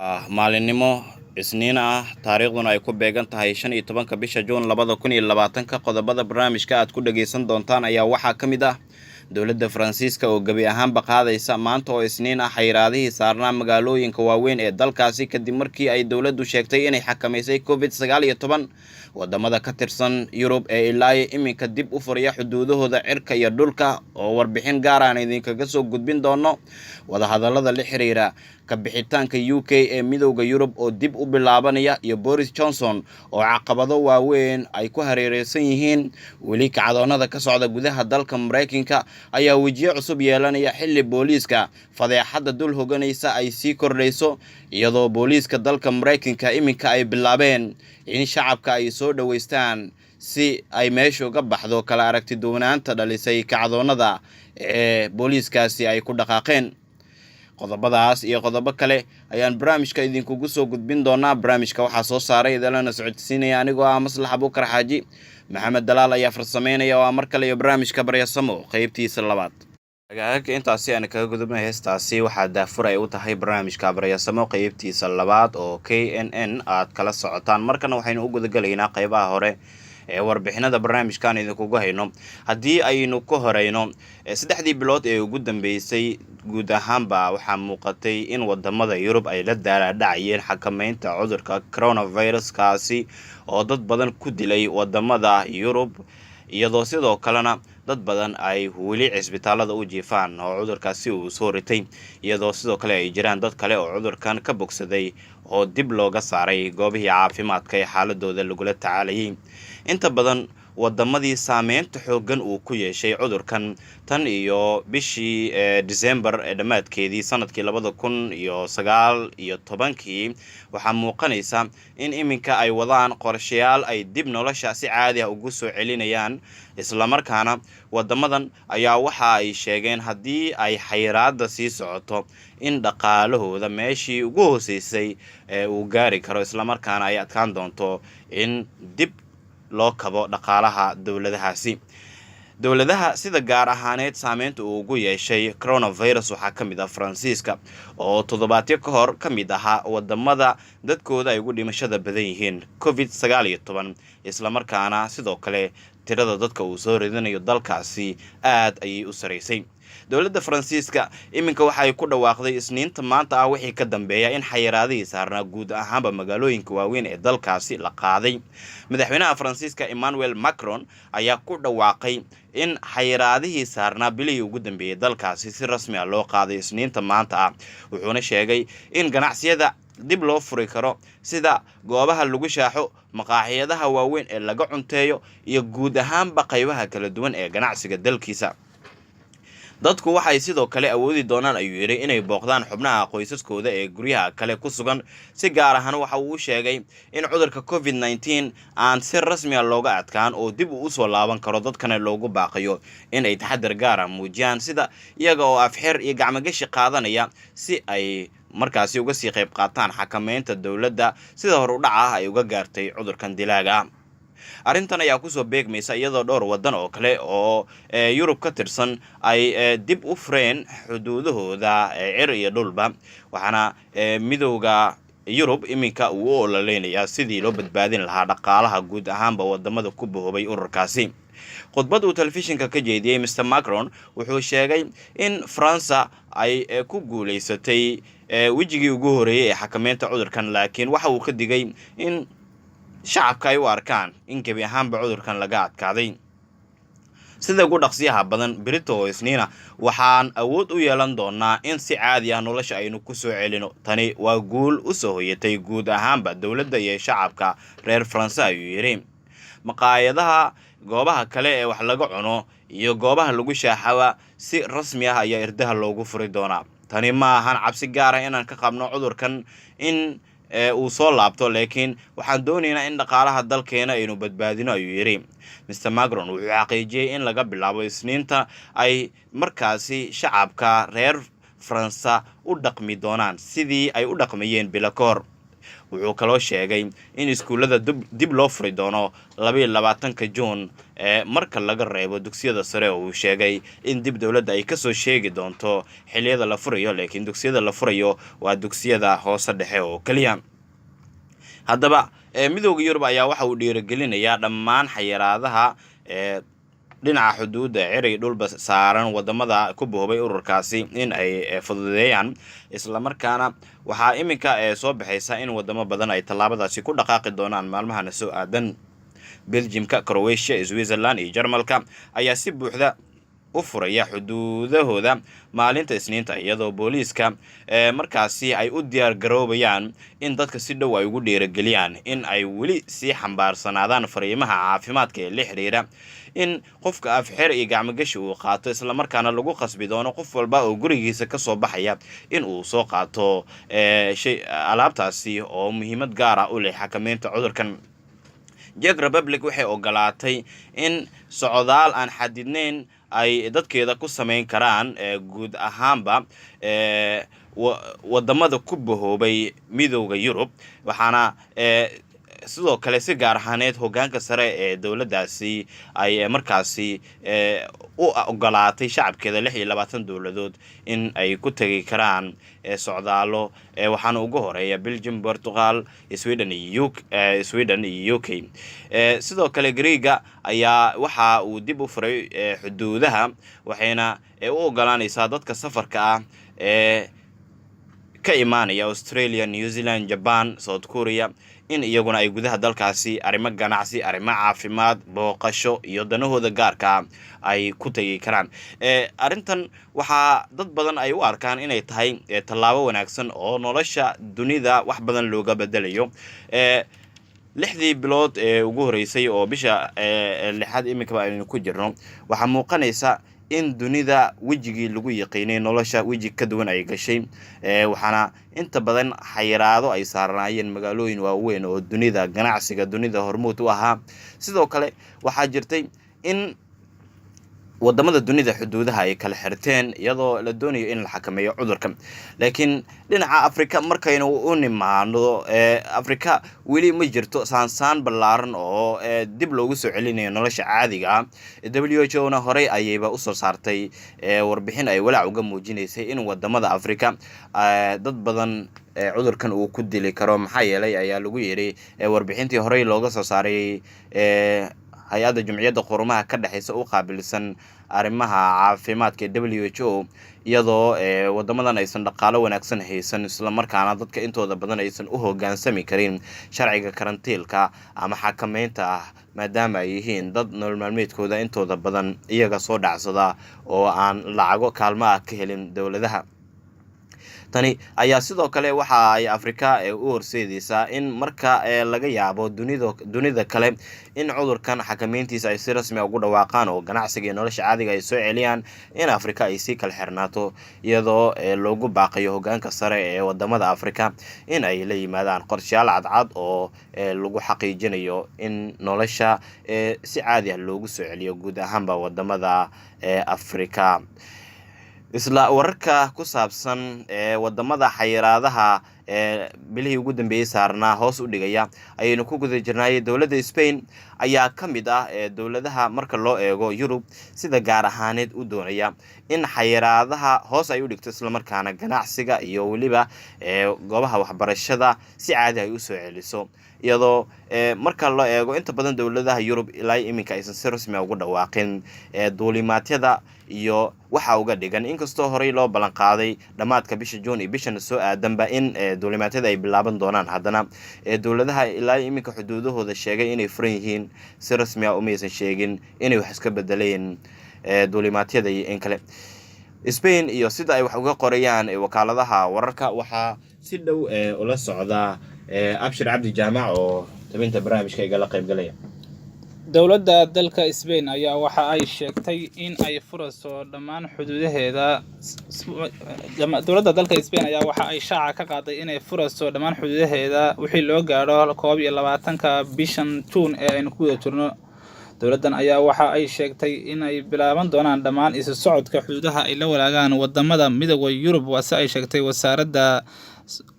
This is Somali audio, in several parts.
maalinimo isniin ah taariikhduna ay ku beegan tahay 15 bisha Juun 2020 qodobada barnaamijka aad ku dhageysan doontaan ayaa waxaa ka mid ah dowladda Faransiiska oo gabi ahaanba qaadaysa maanta oo isniin ah xayiraadihii saarnaa magaalooyinka waaweyn ee dalkaasi kadib markii ay dowladdu sheegtay inay xakameysay COVID-19 wadamada ka tirsan Yurub ee ilaa iminka dib u furaya xuduudahooda cirka iyo dhulka oo warbixin gaar ah idinkaga soo gudbin doono wadahadallada la xiriira ka bixitaanka UK ee midowga Yurub oo dib u bilaabanaya iyo Boris Johnson oo caqabado waaweyn ay ku hareereysan yihiin weli kacdoonada ka socda gudaha dalka Mareykanka ayaa wajiyo cusub yeelanaya xilli booliiska fadeexada dul hoganaysa ay sii kordhayso iyadoo booliiska dalka Mareykanka iminka ay bilaabeen in shacabka ay soo dhaweystaan si ay meesha uga baxdo kala aragti duwanaanta dhalisay kacdoonada ee booliiskaasi ay ku dhaqaaqeen qodobadaas iyo qodobo kale ayaan barnaamijka idinkugu soo gudbin doonaa barnaamijka waxaa soo saaray idalana socodsiinaya anigoo ah Maslax Abuukar Xaaji Maxamed Dalaal ayaa farsameynaya oo mar kale iyo barnaamijka baryasamo qaybtiisa labaad agaga intaasi aan kaga gudubnay heestaasi waxaa daafur ay u tahay barnaamijka baryasamo qaybtiisa labaad oo KNN aad kala socotaan markana waxaynu u gudagalaynaa qaybaha hore ee warbixinada barnaamijkan idinkugu hayno haddii aynu ku horeyno saddexdii bilood ee ugu dambeysay guud ahaanba waxaa muuqatay in wadamada Yurub ay la daaladhacayeen xakameynta cudurka coronavirus-kaasi oo dad badan ku dilay wadamada Yurub iyadoo sidoo kalena dad badan ay weli cisbitaalada u jiifaan oo cudurkaasi uu soo ritay iyadoo sidoo kale ay jiraan dad kale oo cudurkan ka bogsaday oo dib looga saaray goobihii caafimaadka ee xaaladooda lagula tacaalayay inta badan wadamadii saameynta xoogan uu ku yeeshay cudurkan tan iyo bishii December ee dhamaadkeedii sanadkii 2019 waxaa muuqanaysa in iminka ay wadaan qorshayaal ay dib nolosha si caadi ah ugu soo celinayaan isla markaana wadamadan ayaa waxa ay sheegeen haddii ay xayiraada sii socoto in dhaqaalahooda meeshii ugu hooseysay uu gaari karo isla markaana ay adkaan doonto in dib loo kabo dhaqaalaha dowladaha sida gaar ahaaneed saameynta uu ugu yeeshay coronavirus waxaa ka mid ah Faransiiska oo toddobaadyo ka hor ka mid ahaa wadamada dadkooda ay ugu dhimashada badan yihiin COVID-19 isla markaana sidoo kale tirada dadka uu soo ridanayo dalkaasi aad ayay u sareysay dowladda Faransiiska iminka waxay ku dhawaaqday isniinta maanta ah wixii ka dambeeya in xayiraadihii saarnaa guud ahaanba magaalooyinka waaweyn ee dalkaasi la qaaday madaxweynaha Faransiiska Emmanuel Macron ayaa ku dhawaaqay in xayiraadihii saarnaa bilihii ugu dambeeyay dalkaasi si rasmi ah loo qaaday isniinta maanta ah wuxuuna sheegay in ganacsiyada dib loo furi karo sida goobaha lagu shaaxo maqaaxiyadaha waaweyn ee laga cunteeyo iyo guud ahaanba qaybaha kala duwan ee ganacsiga dalkiisa dadku waxay sidoo kale awoodi doonaan ayuu yiri inay booqdaan xubnaha qoysaskooda ee guryaha kale ku sugan si gaar ahaan waxa uu sheegay in cudurka COVID-19 aan si rasmi ah looga adkaan oo dib u soo laaban karo dadkana loogu baaqayo in ay taxadar gaar ah muujiyaan sida iyaga oo afxir iyo gacmagashi qaadanaya si ay markaasi uga sii qayb qaataan xakameynta dowladda sida hor u dhaca ay uga gaartay cudurkan dilaaga arrintan ayaa ku soo beegmaysa iyadoo dhowr wadan oo kale oo Yurub ka tirsan ay dib u fureen xuduudahooda cir iyo dhulba waxaana midowga Yurub iminka uu ololeynayaa sidii loo badbaadin lahaa dhaqaalaha guud ahaanba wadamada ku boobay ururkaasi khudbad uu telefishinka ka jeediyay Mr Macron wuxuu sheegay in France ay ku guuleysatay wajigii ugu horeeyay ee xakameynta cudurkan laakiin waxa uu ka digay in shacabka ay u arkaan in gabi ahaanba cudurkan laga adkaaday sida ugu dhaqsiyaha badan Brito oo isniina waxaan awood u yeelan doonaa in si caadi ah nolosha aynu ku soo celino tani waa guul u soo hoyatay guud ahaanba dowladda iyo shacabka reer France ayuu yiri maqaayadaha goobaha kale ee wax laga cuno iyo goobaha lagu shaaxawa si rasmi ah ayaa irdaha loogu furi doonaa tani ma ahan cabsi gaar ah inaan ka qabno cudurkan in uu soo laabto laakiin waxaan doonaynaa in dhaqaalaha dalkeena aynu badbaadino ayuu yiri Mr Macron wuxuu xaqiijiyay in laga bilaabo isniinta ay markaasi shacabka reer France u dhaqmi doonaan sidii ay u dhaqmayeen bilakor wuxuu kaloo sheegay in iskuullada dib loo furi doono 22 Juun marka laga reebo dugsiyada sare oo uu sheegay in dib dawladda ay ka soo sheegi doonto xilliyada la furayo laakiin dugsiyada la furayo waa dugsiyada hoose dhexe oo kaliya. haddaba midowga Yurub ayaa waxa uu dhiirigelinayaa dhammaan xayiraadaha dhinaca xuduudda ciray dhulba saaran wadamada ku boobay ururkaasi in ay fududeeyaan isla markaana waxaa iminka soo baxaysa in wadamo badan ay tallaabadaasi ku dhaqaaqi doonaan maalmahan soo aadan. Belgiumka, Croatia, Switzerland iyo Jarmalka ayaa si buuxda u furaya xuduudahooda maalinta Isniinta iyadoo booliiska markaasi ay u diyaar garoobayaan in dadka si dhow ay ugu dhiirigeliyaan in ay weli sii xambaarsanaadaan fariimaha caafimaadka ee la xiriira in qofka afxir iyo gacmogashi uu qaato isla markaana lagu qasbi doono qof walba oo gurigiisa ka soo baxaya in uu soo qaato alaabtaasi oo muhiimad gaar ah u leh xakameynta cudurkan. Czech Republic waxay ogolaatay in socdaal aan xadidnayn ay dadkeeda ku sameyn karaan guud ahaanba wadamada ku boobay midowga Yurub waxaana sidoo kale si gaar ahaaneed hoggaanka sare ee dawladdaasi ay markaasi u ogolaatay shacabkeeda 26 dawladood in ay ku tagi karaan socdaalo waxaana ugu horeeya Belgium, Portugal, Sweden iyo UK. sidoo kale Greega ayaa waxa uu dib u furay xuduudaha waxayna u ogolaanaysaa dadka safarka ah ka imaanaya Australia, New Zealand, Japan, South Korea in iyaguna ay gudaha dalkaasi arrimo ganacsi, arrimo caafimaad, booqasho iyo danahooda gaarka ay ku tagi karaan. Arrintan waxa dad badan ay u arkaan inay tahay tallaabo wanaagsan oo nolosha dunida wax badan looga bedelayo. 6 bilood ugu horeysay oo bisha 6 iminka aynu ku jirno waxa muuqanaysa in dunida wajigii lagu yaqiinay nolosha waji ka duwan ay gashay waxaana inta badan xayiraado ay saarnaayeen magaalooyin waaweyn oo dunida ganacsiga dunida hormuud u ahaa. sidoo kale waxaa jirtay in wadamada dunida xuduudaha ay kala xirteen iyadoo la doonayo in la xakameeyo cudurka laakiin dhinaca Afrika markaynu u nimaano Afrika weli ma jirto saansaan ballaaran oo dib loogu soo celinayo nolosha caadiga. WHO na hore ayayba u soo saartay warbixin ay walaac uga muujinaysay in wadamada Afrika dad badan cudurkan uu ku dili karo maxaa yeelay ayaa lagu yiri warbixintii hore looga soo saaray hay'adda Jumciyadda Qurumaha ka dhaxaysa u qaabilsan arrimaha caafimaadka WHO iyadoo wadamadan aysan dhaqaale wanaagsan haysan isla markaana dadka intooda badan aysan u hoggaansami karin sharciga karantiilka ama xakameynta maadaama ay yihiin dad nolol maalmeedkooda intooda badan iyaga soo dhacsada oo aan lacago kaalmo ah ka helin dawladaha. tani ayaa sidoo kale waxa ay Afrika u horseedaysaa in marka laga yaabo dunida kale in cudurkan xakameyntiisa ay si rasmi ah ugu dhawaaqaan oo ganacsiga iyo nolosha caadiga ay soo celiyaan in Afrika ay si kala xirnaato iyadoo loogu baaqayo hoggaanka sare ee wadamada Afrika in ay la yimaadaan qorshayaal cadcad oo lagu xaqiijinayo in nolosha si caadi ah loogu soo celiyo guud ahaanba wadamada Afrika. isla wararka ku saabsan wadamada xayiraadaha bilihii ugu dambeeyay saarnaa hoos u dhigaya ayaynu ku guda jirnay. dawladda Spain ayaa ka mid ah dawladaha marka loo eego Yurub sida gaar ahaaneed u doonaya in xayiraadaha hoos ay u dhigto isla markaana ganacsiga iyo waliba goobaha waxbarashada si caadi ah u soo celiso iyadoo marka loo eego inta badan dawladaha Yurub ilaa iminka aysan si rasmi ah ugu dhawaaqin duulimaadyada iyo waxa uga dhigan inkastoo horey loo balan qaaday dhamaadka bisha June iyo bishan soo aadanba in duulimaadyada ay bilaaban doonaan haddana dawladaha ilaa iminka xuduudahooda sheegay inay furan yihiin si rasmi ah uma aysan sheegin inay wax iska bedeleen duulimaadyada iyo in kale. Spain iyo sida ay wax uga qorayaan wakaaladaha wararka waxa si dhow ula socda Abshir Cabdi Jaamac oo tabinta barnaamijka igala qayb galaya. dowladda dalka Spain ayaa waxa ay sheegtay in ay furayso dhammaan xuduudaheeda. dowladda dalka Spain ayaa waxa ay shaaca ka qaaday inay furayso dhammaan xuduudaheeda wixii loo gaaro 22 bishan June ee aynu ku wada jirno. dowladdan ayaa waxa ay sheegtay in ay bilaaban doonaan dhammaan isu socodka xuduudaha ay la wadaagaan wadamada midowga Yurub waase ay sheegtay wasaaradda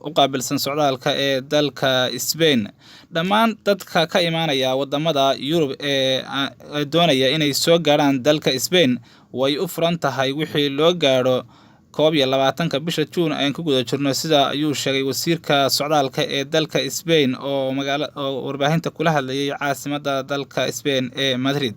u qaabilsan socdaalka ee dalka Spain. Dhammaan dadka ka imaanaya wadamada Yurub ee doonaya inay soo gaaraan dalka Spain way u furan tahay wixii loo gaaro 21 bisha June ayaan ku guda jirno, sida ayuu sheegay wasiirka socdaalka ee dalka Spain oo warbaahinta kula hadlayay caasimadda dalka Spain ee Madrid.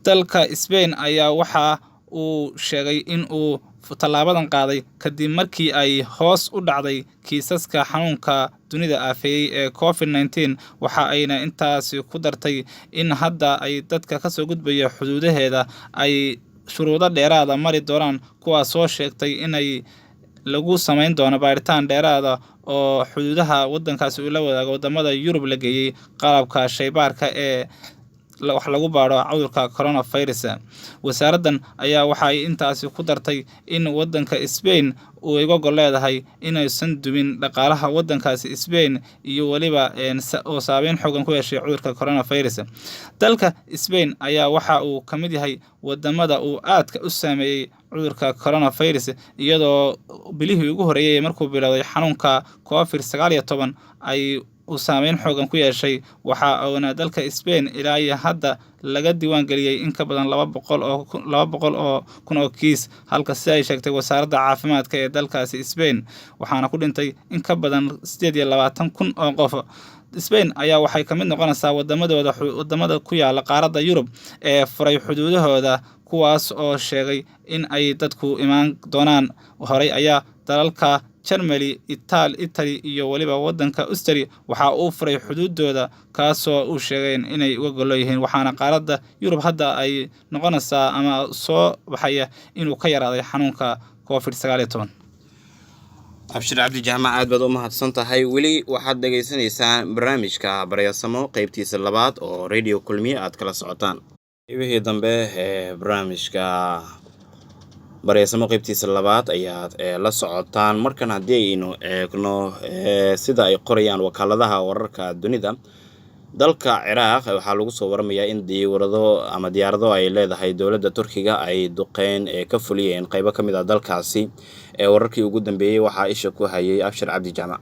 Dalka Spain ayaa waxa uu sheegay in uu tallaabadan qaaday kadib markii ay hoos u dhacday kiisaska xanuunka dunida aafeeyay ee COVID-19. waxa ayna intaasi ku dartay in hadda ay dadka ka soo gudbaya xuduudaheeda ay shuruudo dheeraada mari doonaan, kuwaas soo sheegtay inay lagu samayn doono baaritaan dheeraada oo xuduudaha wadankaasi uu la wadaago wadamada Yurub la geeyay qalabka shaybaarka ee wax lagu baaro cudurka coronavirus. wasaaraddan ayaa waxa ay intaasi ku dartay in wadanka Spain uu iga gol leedahay inaysan dumin dhaqaalaha wadankaasi Spain iyo waliba oo saameyn xooggan ku yeeshay cudurka coronavirus. dalka Spain ayaa waxa uu ka mid yahay wadamada uu aadka u saameeyay cudurka coronavirus, iyadoo bilihii ugu horeeyay markuu bilowday xanuunka COVID-19 ay uu saameyn xooggan ku yeeshay. waxa uuna dalka Spain ilaa iyo hadda laga diiwaan geliyay in ka badan 200 oo kun oo kiis, halka si ay sheegtay wasaaradda caafimaadka ee dalkaasi Spain waxaana ku dhintay in ka badan 28 kun oo qof. Spain ayaa waxay ka mid noqonaysaa wadamada ku yaala qaaradda Yurub ee furay xuduudahooda, kuwaas oo sheegay in ay dadku imaan doonaan. horey ayaa dalalka Germany, Italy iyo waliba wadanka Austria waxa uu furay xuduudooda, kaasoo uu sheegay inay uga gol yihiin, waxaana qaaradda Yurub hadda ay noqonaysaa ama soo baxaya inuu ka yaraaday xanuunka COVID-19. abshir cabdi jaamac aad baad u mahadsan tahay. weli waxaad dhageysaneysaan barnaamijka baryasamo qaybtiisa labaad oo radio kulmiye aad kala socotaan. qaybihii dambe ee barnaamijka baryasamo qaybtiisa labaad ayaad la socotaan. markan haddii aynu eegno sida ay qorayaan wakaaladaha wararka dunida, dalka Ciraaq waxaa lagu soo waramayaa in diyaarado ay leedahay dowladda Turkiga ay duqeyn ka fuliyeen qaybo ka mid ah dalkaasi. wararkii ugu dambeeyay waxaa isha ku hayay abshir cabdi jaamac.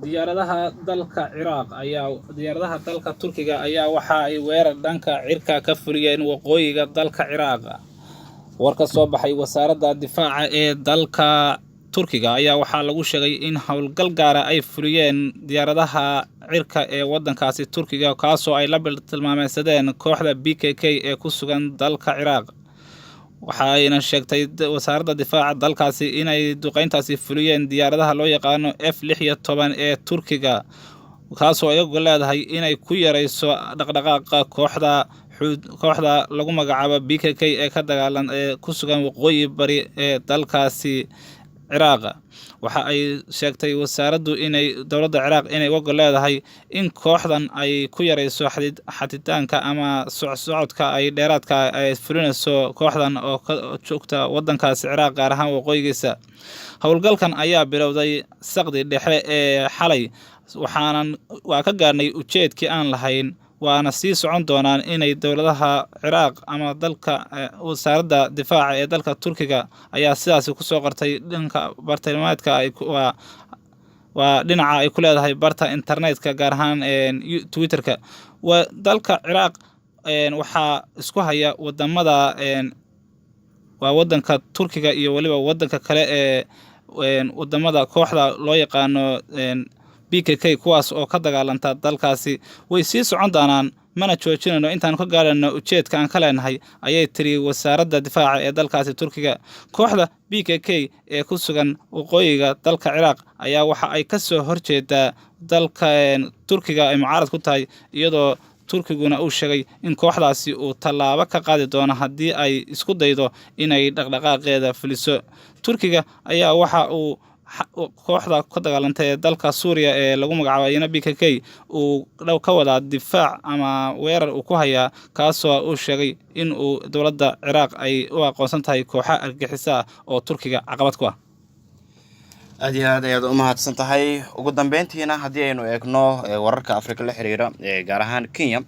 diyaaradaha dalka Turkiga ayaa waxa ay weerar dhanka cirka ka fuliyeen waqooyiga dalka Ciraaq. war ka soo baxay wasaaradda difaaca ee dalka Turkiga ayaa waxaa lagu sheegay in howlgal gaar ah ay fuliyeen diyaaradaha cirka ee wadankaasi Turkiga, kaasoo ay la tilmaamaysadeen kooxda PKK ee ku sugan dalka Ciraaq. waxa ayna sheegtay wasaaradda difaaca dalkaasi inay duqeyntaasi fuliyeen diyaaradaha loo yaqaano F-16 ee Turkiga, kaasoo ay uga leedahay inay ku yareyso dhaqdhaqaaqa kooxda lagu magacaabo PKK ee ka dagaalan ee ku sugan waqooyi bari ee dalkaasi Ciraaq. waxa ay sheegtay wasaaraddu inay dowladda Ciraaq inay uga leedahay in kooxdan ay ku yareyso xaditaanka ama socodka ay dheeraadka ay fulinayso kooxdan oo ka joogta wadankaasi Ciraaq, gaar ahaan waqooyigiisa. howlgalkan ayaa bilowday saqdi dhexe ee xalay, waa ka gaarnay ujeedkii aan lahayn, waana sii socon doonaan inay dowladaha Ciraaq ama dalka wasaaradda difaaca ee dalka Turkiga ayaa sidaasi ku soo qortay dhanka bartilmaameedka waa dhinaca ay ku leedahay barta internetka, gaar ahaan Twitterka. dalka Ciraaq waxaa isku haya wadamada waa wadanka Turkiga iyo waliba wadanka kale ee wadamada kooxda loo yaqaano PKK, kuwaas oo ka dagaalanta dalkaasi. way sii socon doonaan, mana joojinayno intaan ka gaarayno ujeedka aan ka leenahay, ayay tiri wasaaradda difaaca ee dalkaasi Turkiga. kooxda PKK ee ku sugan waqooyiga dalka Ciraaq ayaa waxa ay ka soo horjeedaa dalka Turkiga ay mucaarad ku tahay, iyadoo Turkiguna uu sheegay in kooxdaasi uu tallaabo ka qaadi doono haddii ay isku daydo inay dhaqdhaqaaqeeda fuliso. Turkiga ayaa waxa uu kooxda ka dagaalantay ee dalka Suuriya ee lagu magacaabo PKK uu ka wadaa difaac ama weerar uu ku hayaa, kaasoo uu sheegay in uu dowladda Ciraaq ay u aqoonsan tahay kooxo argagixis ah oo Turkiga caqabad ku ah. aad iyo aad ayaad u mahadsan tahay. ugu dambeyntiina haddii aynu eegno wararka Afrika la xiriira gaar ahaan Kenya,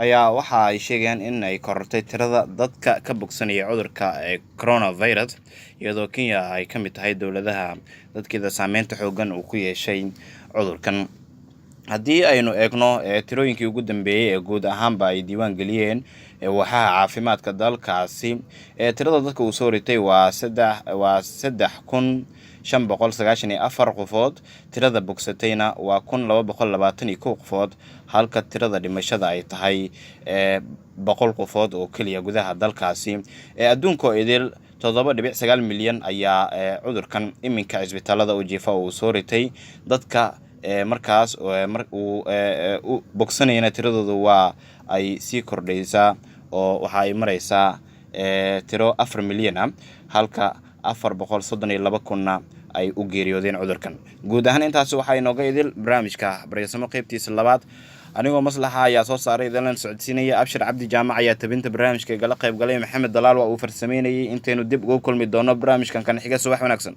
ayaa waxa ay sheegayaan in ay korortay tirada dadka ka bogsanaya cudurka coronavirus, iyadoo Kenya ay ka mid tahay dowladaha dadkeeda saameynta xoogan uu ku yeeshay cudurkan. haddii aynu eegno tirooyinkii ugu dambeeyay ee guud ahaanba ay diiwaan geliyeen waxaa caafimaadka dalkaasi tirada dadka uu soo ritay waa 3,594 qofood, tirada bogsatayna waa 1,221 qofood, halka tirada dhimashada ay tahay 100 qofood oo keliya gudaha dalkaasi. adduunka oo idil 7.9 milyan ayaa cudurkan iminka isbitaalada u jiifa uu soo ritay. dadka markaas uu bogsanayna tiradoodu waa ay sii kordhaysaa oo waxa ay maraysaa tiro 4 milyan halka 432 kunna ay u geeriyoodeen cudurkan. guud ahaan intaas waxa inooga idil barnaamijka Baryasamo qaybtiisa labaad. anigoo maslaxa ayaa soo saaray idalan socodsiinaya. Abshir Cabdi Jaamac ayaa tabinta barnaamijka gala qayb galay. Maxamed Dalaal waa uu farsameynayay. intaynu dib ugu kulmi doono barnaamijkan kan xiga subax wanaagsan.